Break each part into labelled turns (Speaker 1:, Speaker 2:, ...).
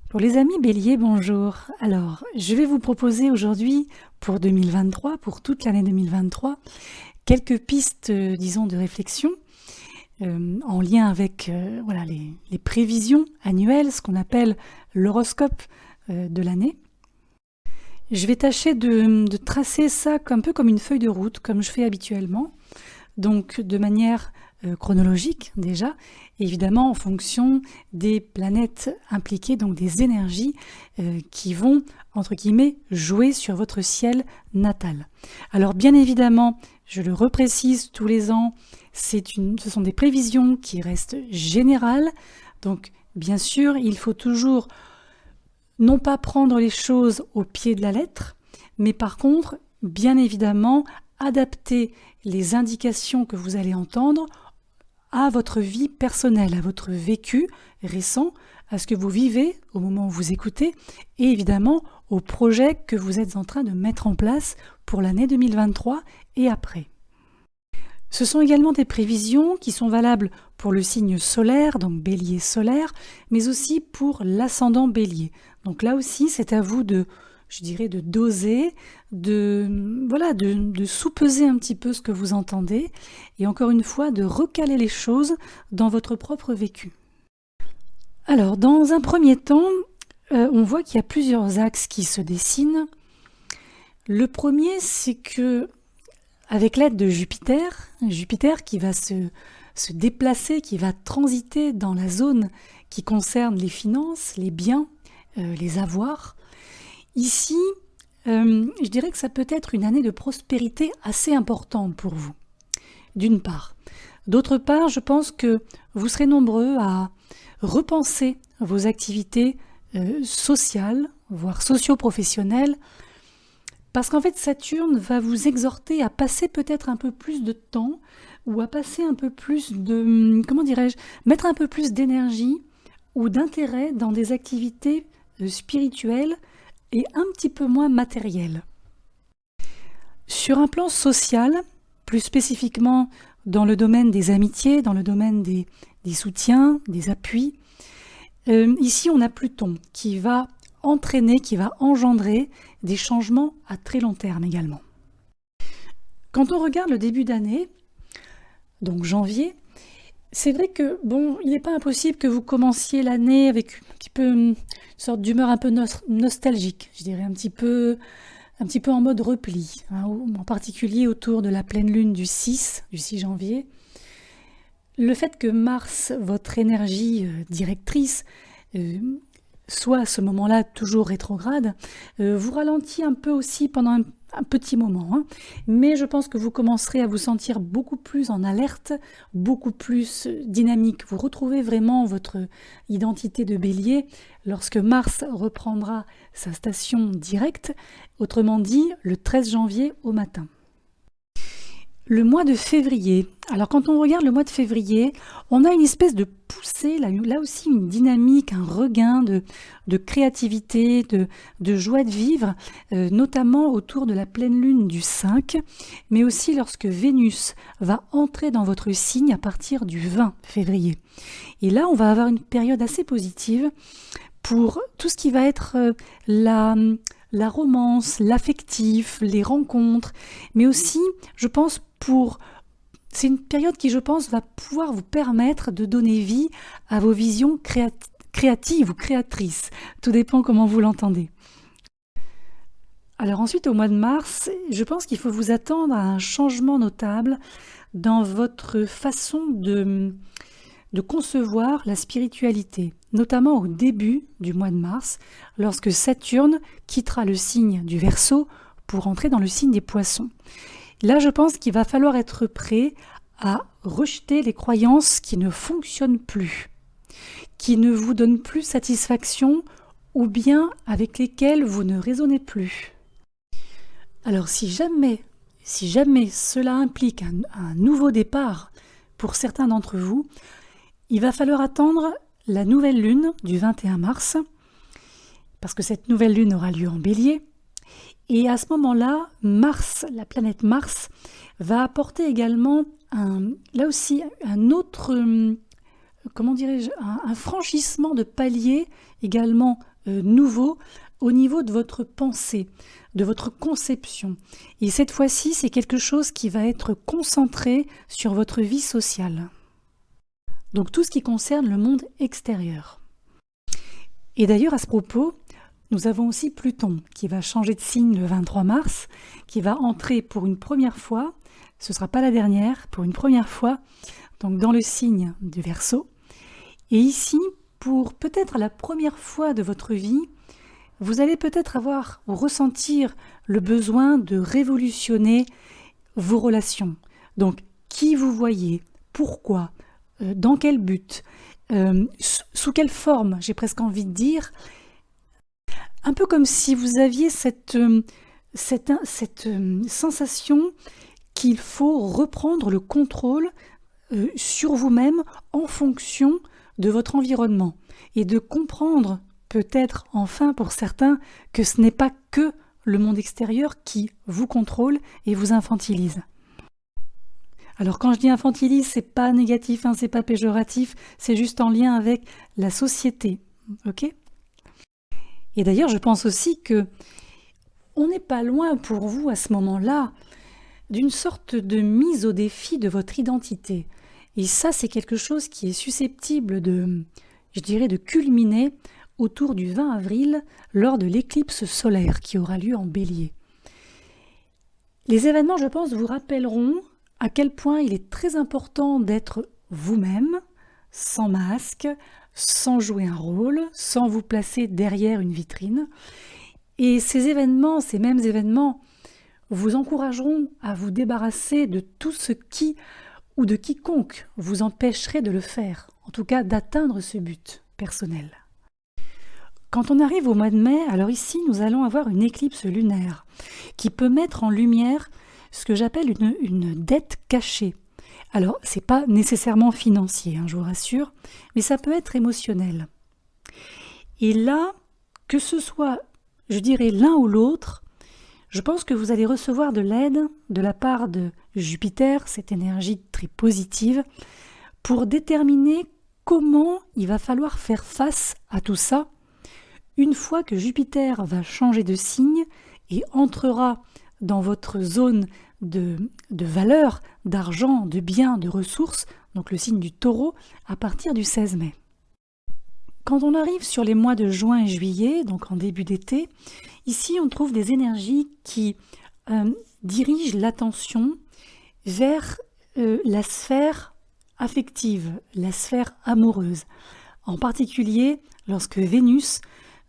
Speaker 1: Pour les amis Bélier, bonjour. Alors, je vais vous proposer aujourd'hui, pour 2023, pour toute l'année 2023, quelques pistes, disons, de réflexion en lien avec voilà, les prévisions annuelles, ce qu'on appelle l'horoscope de l'année. Je vais tâcher de tracer ça un peu comme une feuille de route, comme je fais habituellement, donc de manière chronologique déjà, et évidemment en fonction des planètes impliquées, donc des énergies qui vont, entre guillemets, jouer sur votre ciel natal. Alors bien évidemment, je le reprécise tous les ans, ce sont des prévisions qui restent générales, donc bien sûr, il faut toujours non pas prendre les choses au pied de la lettre, mais par contre, bien évidemment, adapter les indications que vous allez entendre à votre vie personnelle, à votre vécu récent, à ce que vous vivez au moment où vous écoutez, et évidemment au projet que vous êtes en train de mettre en place pour l'année 2023 et après. Ce sont également des prévisions qui sont valables pour le signe solaire, donc Bélier solaire, mais aussi pour l'ascendant Bélier. Donc là aussi, c'est à vous de doser, de sous-peser un petit peu ce que vous entendez, et encore une fois, de recaler les choses dans votre propre vécu. Alors, dans un premier temps, on voit qu'il y a plusieurs axes qui se dessinent. Le premier, c'est que avec l'aide de Jupiter qui va se déplacer, qui va transiter dans la zone qui concerne les finances, les biens, les avoirs. Ici, je dirais que ça peut être une année de prospérité assez importante pour vous, d'une part. D'autre part, je pense que vous serez nombreux à repenser vos activités sociales, voire socio-professionnelles, parce qu'en fait, Saturne va vous exhorter à passer peut-être un peu plus de temps ou à passer un peu plus de, mettre un peu plus d'énergie ou d'intérêt dans des activités spirituelles et un petit peu moins matérielles. Sur un plan social, plus spécifiquement dans le domaine des amitiés, dans le domaine des soutiens, des appuis, ici on a Pluton qui va entraîner, qui va engendrer des changements à très long terme également. Quand on regarde le début d'année, donc janvier, c'est vrai que il n'est pas impossible que vous commenciez l'année avec un petit peu une sorte d'humeur un peu nostalgique, je dirais un petit peu en mode repli, hein, en particulier autour de la pleine lune du 6 janvier. Le fait que Mars, votre énergie directrice, soit à ce moment-là toujours rétrograde, vous ralentit un peu aussi pendant un petit moment. Hein. Mais je pense que vous commencerez à vous sentir beaucoup plus en alerte, beaucoup plus dynamique. Vous retrouvez vraiment votre identité de Bélier lorsque Mars reprendra sa station directe, autrement dit le 13 janvier au matin. Le mois de février. Alors quand on regarde le mois de février, on a une espèce de poussée, là aussi une dynamique, un regain de créativité, de joie de vivre, notamment autour de la pleine lune du 5, mais aussi lorsque Vénus va entrer dans votre signe à partir du 20 février. Et là, on va avoir une période assez positive pour tout ce qui va être la romance, l'affectif, les rencontres, mais aussi, je pense, c'est une période qui, je pense, va pouvoir vous permettre de donner vie à vos visions créatives ou créatrices. Tout dépend comment vous l'entendez. Alors ensuite, au mois de mars, je pense qu'il faut vous attendre à un changement notable dans votre façon de concevoir la spiritualité, notamment au début du mois de mars, lorsque Saturne quittera le signe du Verseau pour entrer dans le signe des Poissons. Là, je pense qu'il va falloir être prêt à rejeter les croyances qui ne fonctionnent plus, qui ne vous donnent plus satisfaction ou bien avec lesquelles vous ne raisonnez plus. Alors si jamais cela implique un nouveau départ pour certains d'entre vous, il va falloir attendre la nouvelle lune du 21 mars, parce que cette nouvelle lune aura lieu en Bélier. Et à ce moment-là, Mars, la planète Mars, va apporter également là aussi un autre comment dirais-je, un franchissement de palier également nouveau au niveau de votre pensée, de votre conception. Et cette fois-ci, c'est quelque chose qui va être concentré sur votre vie sociale. Donc tout ce qui concerne le monde extérieur. Et d'ailleurs, à ce propos, nous avons aussi Pluton qui va changer de signe le 23 mars, qui va entrer pour une première fois, ce ne sera pas la dernière, pour une première fois, donc dans le signe du Verseau. Et ici, pour peut-être la première fois de votre vie, vous allez peut-être avoir ou ressentir le besoin de révolutionner vos relations. Donc, qui vous voyez, pourquoi, dans quel but, sous quelle forme, j'ai presque envie de dire, un peu comme si vous aviez cette sensation qu'il faut reprendre le contrôle sur vous-même en fonction de votre environnement et de comprendre peut-être enfin pour certains que ce n'est pas que le monde extérieur qui vous contrôle et vous infantilise. Alors quand je dis infantilise, c'est pas négatif, c'est pas péjoratif, c'est juste en lien avec la société, ok ? Et d'ailleurs, je pense aussi que on n'est pas loin pour vous à ce moment-là d'une sorte de mise au défi de votre identité. Et ça, c'est quelque chose qui est susceptible de, je dirais, de culminer autour du 20 avril lors de l'éclipse solaire qui aura lieu en Bélier. Les événements, je pense, vous rappelleront à quel point il est très important d'être vous-même, sans masque, sans jouer un rôle, sans vous placer derrière une vitrine. Et ces événements, ces mêmes événements, vous encourageront à vous débarrasser de tout ce qui ou de quiconque vous empêcherait de le faire, en tout cas d'atteindre ce but personnel. Quand on arrive au mois de mai, alors ici nous allons avoir une éclipse lunaire qui peut mettre en lumière ce que j'appelle une dette cachée. Alors, c'est pas nécessairement financier, je vous rassure, mais ça peut être émotionnel. Et là, que ce soit, je dirais, l'un ou l'autre, je pense que vous allez recevoir de l'aide de la part de Jupiter, cette énergie très positive, pour déterminer comment il va falloir faire face à tout ça une fois que Jupiter va changer de signe et entrera dans votre zone de valeur, d'argent, de biens, de ressources, donc le signe du Taureau, à partir du 16 mai. Quand on arrive sur les mois de juin et juillet, donc en début d'été, ici on trouve des énergies qui dirigent l'attention vers la sphère affective, la sphère amoureuse. En particulier lorsque Vénus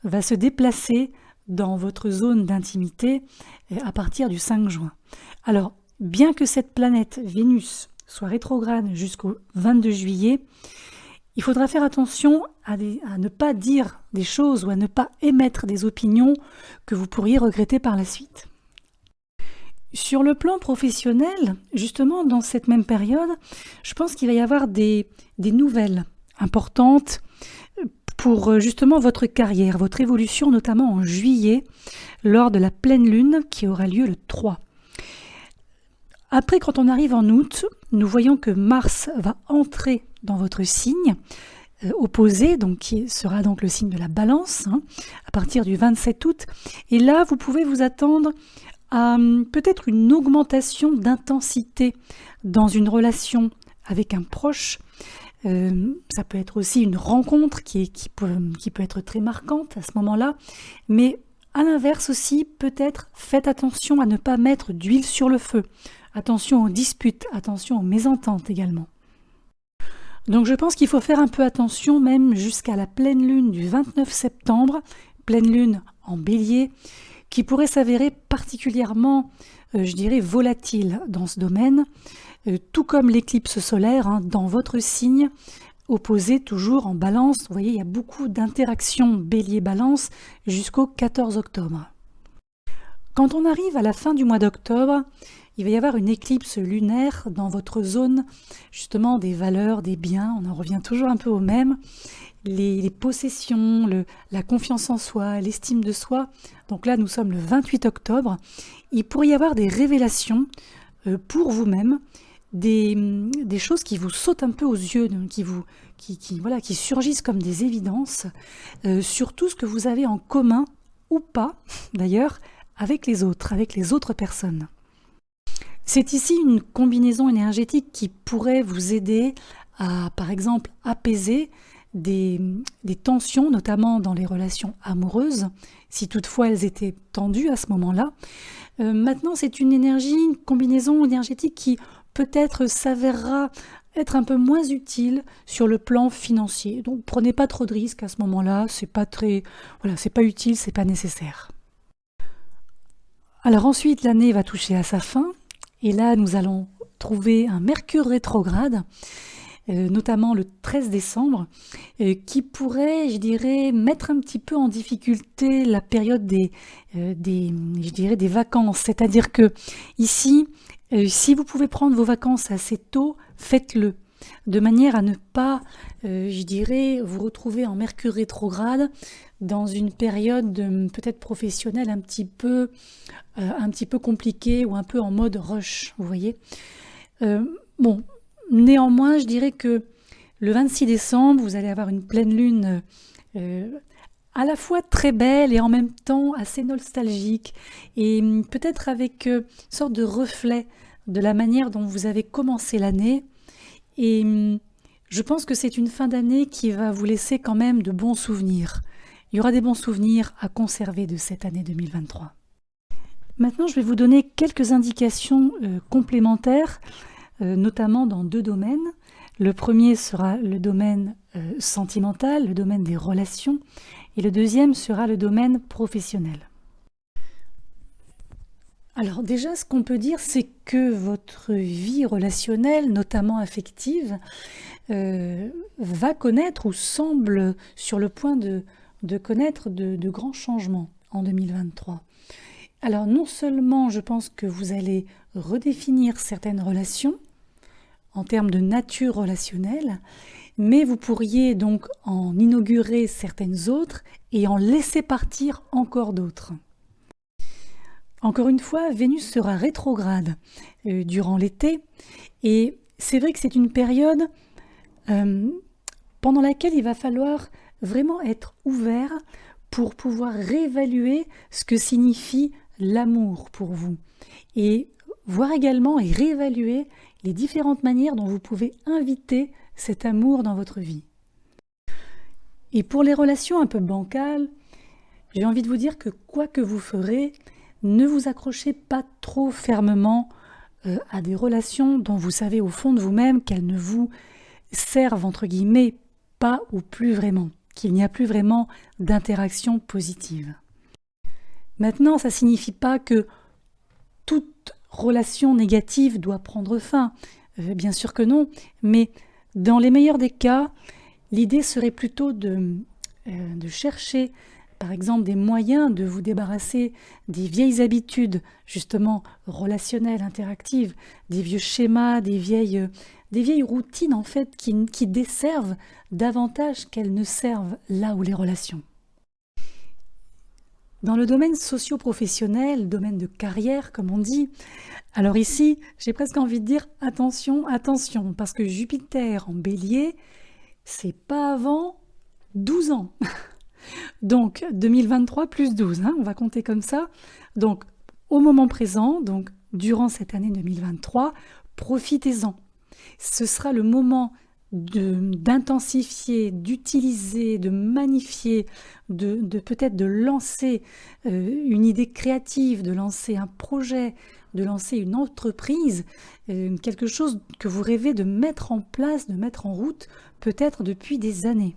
Speaker 1: va se déplacer dans votre zone d'intimité à partir du 5 juin. Alors, bien que cette planète Vénus soit rétrograde jusqu'au 22 juillet, il faudra faire attention à ne pas dire des choses ou à ne pas émettre des opinions que vous pourriez regretter par la suite. Sur le plan professionnel, justement, dans cette même période, je pense qu'il va y avoir des nouvelles importantes pour justement votre carrière, votre évolution, notamment en juillet, lors de la pleine lune qui aura lieu le 3. Après, quand on arrive en août, nous voyons que Mars va entrer dans votre signe opposé, donc qui sera donc le signe de la Balance, à partir du 27 août. Et là, vous pouvez vous attendre à peut-être une augmentation d'intensité dans une relation avec un proche. Ça peut être aussi une rencontre qui peut être très marquante à ce moment-là, mais à l'inverse aussi, peut-être faites attention à ne pas mettre d'huile sur le feu, attention aux disputes, attention aux mésententes également. Donc je pense qu'il faut faire un peu attention même jusqu'à la pleine lune du 29 septembre, pleine lune en Bélier, qui pourrait s'avérer particulièrement, je dirais, volatile dans ce domaine, tout comme l'éclipse solaire dans votre signe, opposé toujours en Balance. Vous voyez, il y a beaucoup d'interactions Bélier-Balance jusqu'au 14 octobre. Quand on arrive à la fin du mois d'octobre, il va y avoir une éclipse lunaire dans votre zone, justement, des valeurs, des biens. On en revient toujours un peu au même. Les possessions, la confiance en soi, l'estime de soi. Donc là, nous sommes le 28 octobre. Il pourrait y avoir des révélations pour vous-même des choses qui vous sautent un peu aux yeux, voilà, qui surgissent comme des évidences, sur tout ce que vous avez en commun, ou pas d'ailleurs, avec les autres personnes. C'est ici une combinaison énergétique qui pourrait vous aider à, par exemple, apaiser des tensions, notamment dans les relations amoureuses, si toutefois elles étaient tendues à ce moment-là. Maintenant, c'est une combinaison énergétique qui peut-être s'avérera être un peu moins utile sur le plan financier. Donc, prenez pas trop de risques à ce moment-là, c'est pas utile, c'est pas nécessaire. Alors ensuite, l'année va toucher à sa fin, et là, nous allons trouver un Mercure rétrograde, notamment le 13 décembre, qui pourrait, je dirais, mettre un petit peu en difficulté la période des vacances. C'est-à-dire que ici, si vous pouvez prendre vos vacances assez tôt, faites-le, de manière à ne pas, vous retrouver en Mercure rétrograde dans une période peut-être professionnelle un petit peu compliquée ou un peu en mode rush, vous voyez. Néanmoins, je dirais que le 26 décembre, vous allez avoir une pleine lune à la fois très belle et en même temps assez nostalgique, et peut-être avec une sorte de reflet de la manière dont vous avez commencé l'année. Et je pense que c'est une fin d'année qui va vous laisser quand même de bons souvenirs. Il y aura des bons souvenirs à conserver de cette année 2023. Maintenant, je vais vous donner quelques indications complémentaires, notamment dans 2 domaines. Le premier sera le domaine sentimental, le domaine des relations, et le deuxième sera le domaine professionnel. Alors déjà, ce qu'on peut dire, c'est que votre vie relationnelle, notamment affective, va connaître ou semble sur le point de connaître de grands changements en 2023. Alors non seulement je pense que vous allez redéfinir certaines relations en termes de nature relationnelle, mais vous pourriez donc en inaugurer certaines autres et en laisser partir encore d'autres. Encore une fois, Vénus sera rétrograde durant l'été, et c'est vrai que c'est une période pendant laquelle il va falloir vraiment être ouvert pour pouvoir réévaluer ce que signifie l'amour pour vous, et voir également et réévaluer les différentes manières dont vous pouvez inviter cet amour dans votre vie. Et pour les relations un peu bancales, j'ai envie de vous dire que quoi que vous ferez, ne vous accrochez pas trop fermement à des relations dont vous savez au fond de vous-même qu'elles ne vous servent entre guillemets pas ou plus vraiment, qu'il n'y a plus vraiment d'interaction positive. Maintenant, ça ne signifie pas que toute relation négative doit prendre fin. Bien sûr que non, mais dans les meilleurs des cas, l'idée serait plutôt de chercher, par exemple, des moyens de vous débarrasser des vieilles habitudes, justement, relationnelles, interactives, des vieux schémas, des vieilles routines, en fait, qui desservent davantage qu'elles ne servent là où les relations. Dans le domaine socio-professionnel, domaine de carrière, comme on dit, alors ici, j'ai presque envie de dire attention, attention, parce que Jupiter en Bélier, c'est pas avant 12 ans. Donc 2023 plus 12, on va compter comme ça. Donc au moment présent, donc durant cette année 2023, profitez-en. Ce sera le moment d'intensifier, d'utiliser, de magnifier, de peut-être de lancer une idée créative, de lancer un projet, de lancer une entreprise, quelque chose que vous rêvez de mettre en place, de mettre en route, peut-être depuis des années.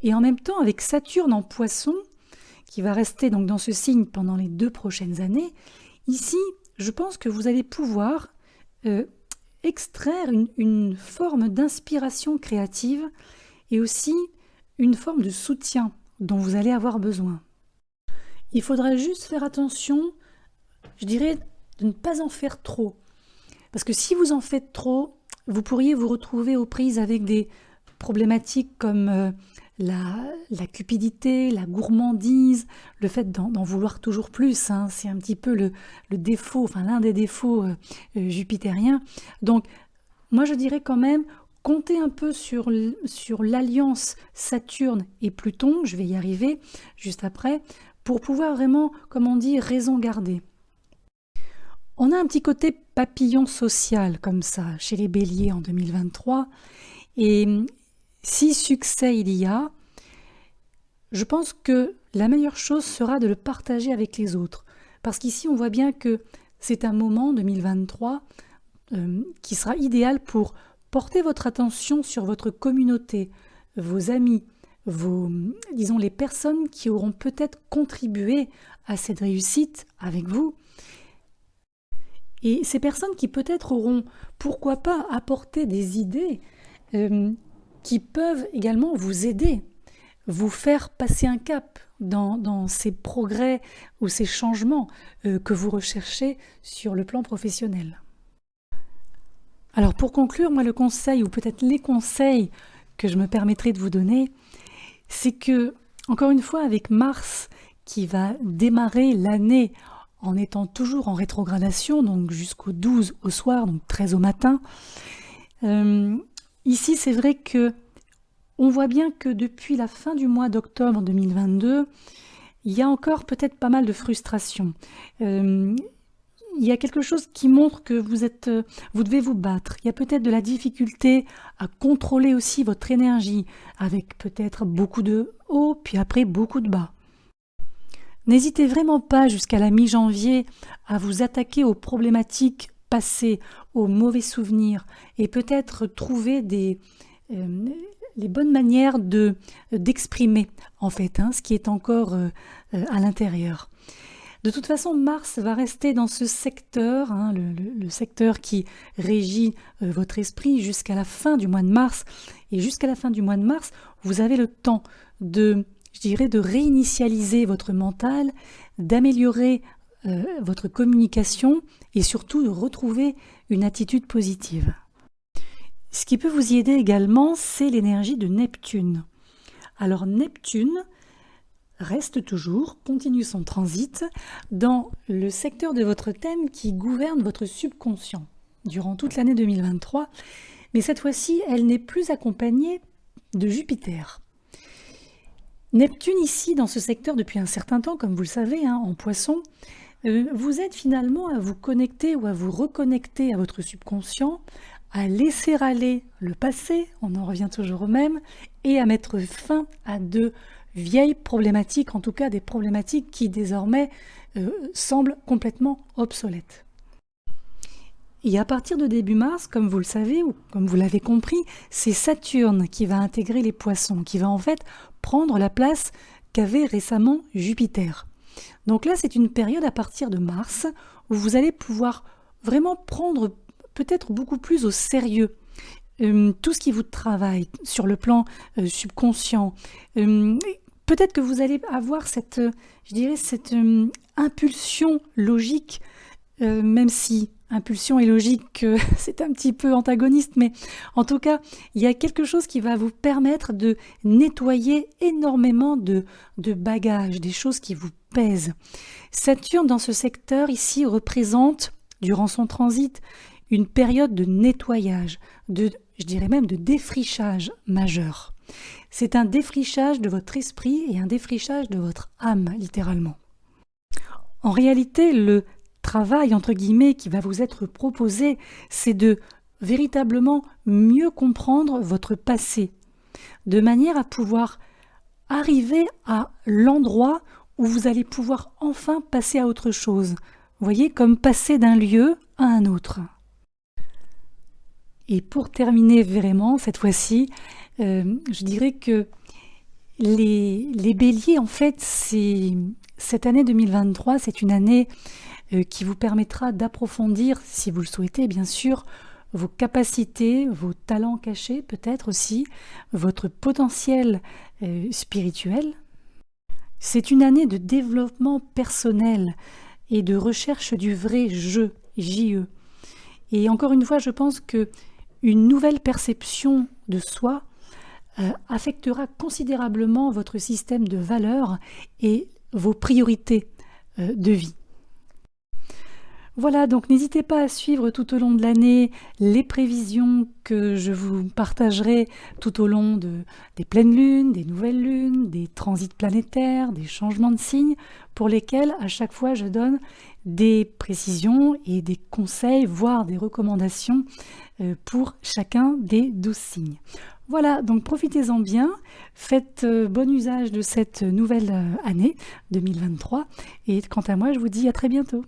Speaker 1: Et en même temps, avec Saturne en Poisson, qui va rester donc dans ce signe pendant les 2 prochaines années, ici, je pense que vous allez pouvoir extraire une forme d'inspiration créative et aussi une forme de soutien dont vous allez avoir besoin. Il faudra juste faire attention, je dirais, de ne pas en faire trop. Parce que si vous en faites trop, vous pourriez vous retrouver aux prises avec des problématiques comme la cupidité, la gourmandise, le fait d'en vouloir toujours plus, hein, c'est un petit peu le défaut, enfin l'un des défauts jupitériens. Donc moi je dirais quand même, comptez un peu sur l'alliance Saturne et Pluton, je vais y arriver juste après, pour pouvoir vraiment, comme on dit, raison garder. On a un petit côté papillon social comme ça chez les béliers en 2023, et si succès il y a, je pense que la meilleure chose sera de le partager avec les autres. Parce qu'ici, on voit bien que c'est un moment, 2023, qui sera idéal pour porter votre attention sur votre communauté, vos amis, disons, les personnes qui auront peut-être contribué à cette réussite avec vous. Et ces personnes qui peut-être auront, pourquoi pas, apporté des idées qui peuvent également vous aider, vous faire passer un cap dans ces progrès ou ces changements que vous recherchez sur le plan professionnel. Alors pour conclure, moi le conseil, ou peut-être les conseils que je me permettrai de vous donner, c'est que, encore une fois, avec Mars qui va démarrer l'année en étant toujours en rétrogradation, donc jusqu'au 12 au soir, donc 13 au matin, ici c'est vrai que on voit bien que depuis la fin du mois d'octobre 2022, il y a encore peut-être pas mal de frustration. Il y a quelque chose qui montre que vous devez vous battre. Il y a peut-être de la difficulté à contrôler aussi votre énergie, avec peut-être beaucoup de hauts, puis après beaucoup de bas. N'hésitez vraiment pas jusqu'à la mi-janvier à vous attaquer aux problématiques passées, aux mauvais souvenirs, et peut-être trouver les bonnes manières d'exprimer en fait ce qui est encore à l'intérieur. De toute façon, Mars va rester dans ce secteur, le secteur qui régit votre esprit jusqu'à la fin du mois de mars. Et jusqu'à la fin du mois de mars, vous avez le temps de réinitialiser votre mental, d'améliorer votre communication et surtout de retrouver une attitude positive. Ce qui peut vous y aider également, c'est l'énergie de Neptune. Alors Neptune reste toujours, continue son transit dans le secteur de votre thème qui gouverne votre subconscient durant toute l'année 2023, mais cette fois-ci, elle n'est plus accompagnée de Jupiter. Neptune ici, dans ce secteur depuis un certain temps, comme vous le savez, en Poisson, vous aide finalement à vous connecter ou à vous reconnecter à votre subconscient, à laisser aller le passé, on en revient toujours au même, et à mettre fin à de vieilles problématiques, en tout cas des problématiques qui désormais semblent complètement obsolètes. Et à partir de début mars, comme vous le savez, ou comme vous l'avez compris, c'est Saturne qui va intégrer les Poissons, qui va en fait prendre la place qu'avait récemment Jupiter. Donc là, c'est une période à partir de mars où vous allez pouvoir vraiment prendre peut-être beaucoup plus au sérieux tout ce qui vous travaille sur le plan subconscient. Peut-être que vous allez avoir cette impulsion logique, même si impulsion et logique, c'est un petit peu antagoniste, mais en tout cas, il y a quelque chose qui va vous permettre de nettoyer énormément de bagages, des choses qui vous pèsent. Saturne, dans ce secteur, ici, représente, durant son transit, une période de nettoyage, je dirais même de défrichage majeur. C'est un défrichage de votre esprit et un défrichage de votre âme, littéralement. En réalité, le travail, entre guillemets, qui va vous être proposé, c'est de véritablement mieux comprendre votre passé, de manière à pouvoir arriver à l'endroit où vous allez pouvoir enfin passer à autre chose. Vous voyez, comme passer d'un lieu à un autre. Et pour terminer vraiment, cette fois-ci, je dirais que les béliers, en fait, cette année 2023, c'est une année qui vous permettra d'approfondir, si vous le souhaitez bien sûr, vos capacités, vos talents cachés peut-être aussi, votre potentiel spirituel. C'est une année de développement personnel et de recherche du vrai je, J-E. Et encore une fois, je pense que une nouvelle perception de soi affectera considérablement votre système de valeurs et vos priorités de vie. Voilà, donc n'hésitez pas à suivre tout au long de l'année les prévisions que je vous partagerai tout au long des pleines lunes, des nouvelles lunes, des transits planétaires, des changements de signes, pour lesquels à chaque fois je donne des précisions et des conseils, voire des recommandations pour chacun des 12 signes. Voilà, donc profitez-en bien, faites bon usage de cette nouvelle année 2023, et quant à moi je vous dis à très bientôt.